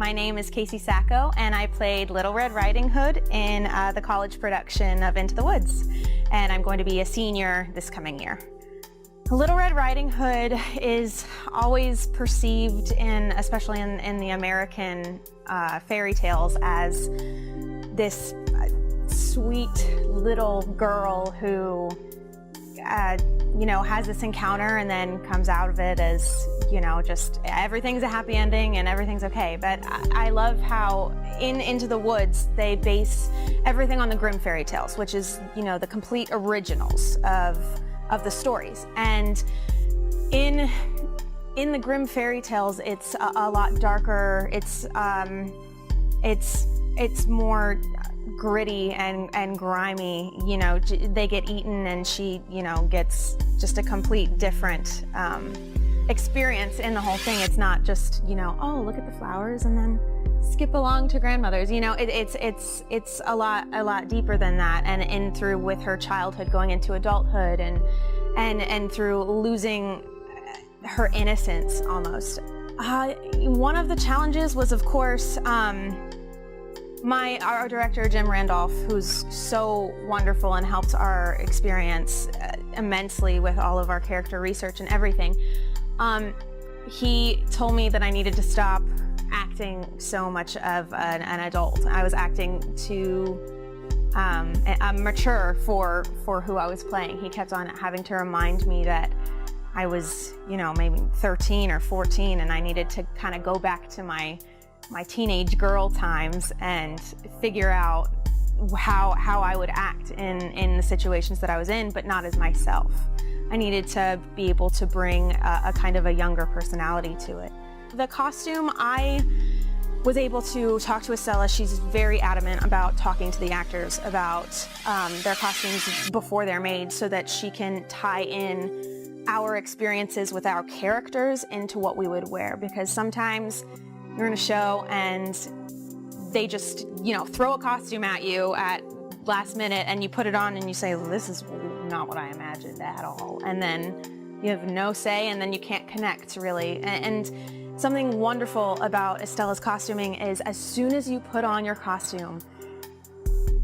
My name is Casey Sacco, and I played Little Red Riding Hood in the college production of Into the Woods, and I'm going to be a senior this coming year. Little Red Riding Hood is always perceived, especially in the American fairy tales, as this sweet little girl who has this encounter and then comes out of it as, just everything's a happy ending and everything's okay. But I love how in Into the Woods, they base everything on the Grimm fairy tales, which is, the complete originals of the stories. And in the Grimm fairy tales, it's a lot darker. It's more gritty and grimy. They get eaten, and she, gets just a complete different experience in the whole thing. It's not just, oh, look at the flowers and then skip along to grandmother's. It's a lot deeper than that, and through with her childhood going into adulthood and through losing her innocence almost. One of the challenges was, of course, our director, Jim Randolph, who's so wonderful and helped our experience immensely with all of our character research and everything. He told me that I needed to stop acting so much of an adult. I was acting too mature for who I was playing. He kept on having to remind me that I was, maybe 13 or 14, and I needed to kind of go back to my teenage girl times and figure out how I would act in the situations that I was in, but not as myself. I needed to be able to bring a kind of a younger personality to it. The costume, I was able to talk to Estella. She's very adamant about talking to the actors about their costumes before they're made, so that she can tie in our experiences with our characters into what we would wear. Because sometimes you're in a show and they just, throw a costume at you at last minute, and you put it on and you say, well, this is not what I imagined at all. And then you have no say, and then you can't connect really. And something wonderful about Estella's costuming is as soon as you put on your costume,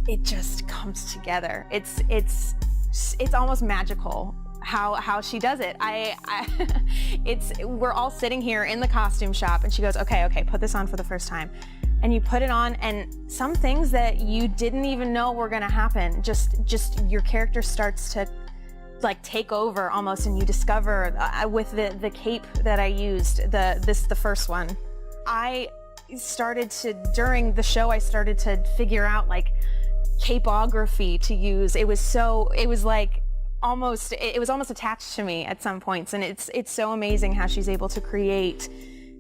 it just comes together. It's almost magical how she does it. We're all sitting here in the costume shop, and she goes, okay, put this on for the first time. And you put it on, and some things that you didn't even know were gonna happen, just your character starts to take over almost, and you discover with the cape that I used, the first one. During the show, I started to figure out capeography to use. It was almost attached to me at some points, and it's so amazing how she's able to create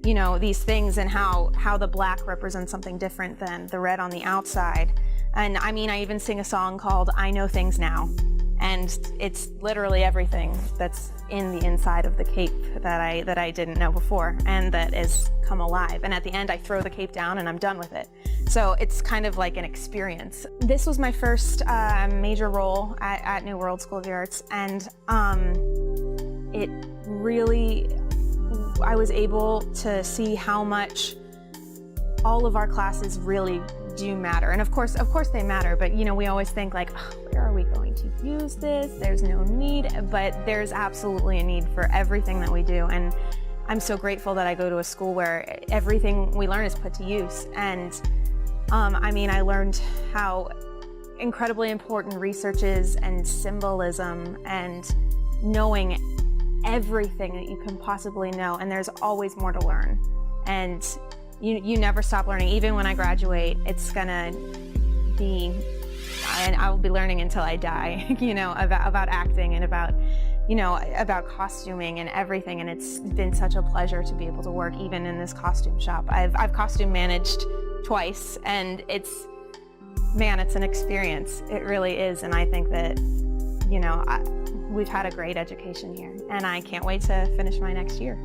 these things, and how the black represents something different than the red on the outside. And I even sing a song called I Know Things Now, and it's literally everything that's in the inside of the cape that I didn't know before, and that has come alive. And at the end, I throw the cape down and I'm done with it. So it's kind of like an experience. This was my first major role at New World School of the Arts, and it really, I was able to see how much all of our classes really do matter. And of course they matter, but we always think where are we going to use this? There's no need, but there's absolutely a need for everything that we do. And I'm so grateful that I go to a school where everything we learn is put to use. And I learned how incredibly important research is, and symbolism, and knowing everything that you can possibly know, and there's always more to learn. And you never stop learning. Even when I graduate, it's gonna be, and I will be learning until I die, about acting and about costuming and everything. And it's been such a pleasure to be able to work even in this costume shop. I've costume managed twice, and it's an experience. It really is. And I think that, we've had a great education here, and I can't wait to finish my next year.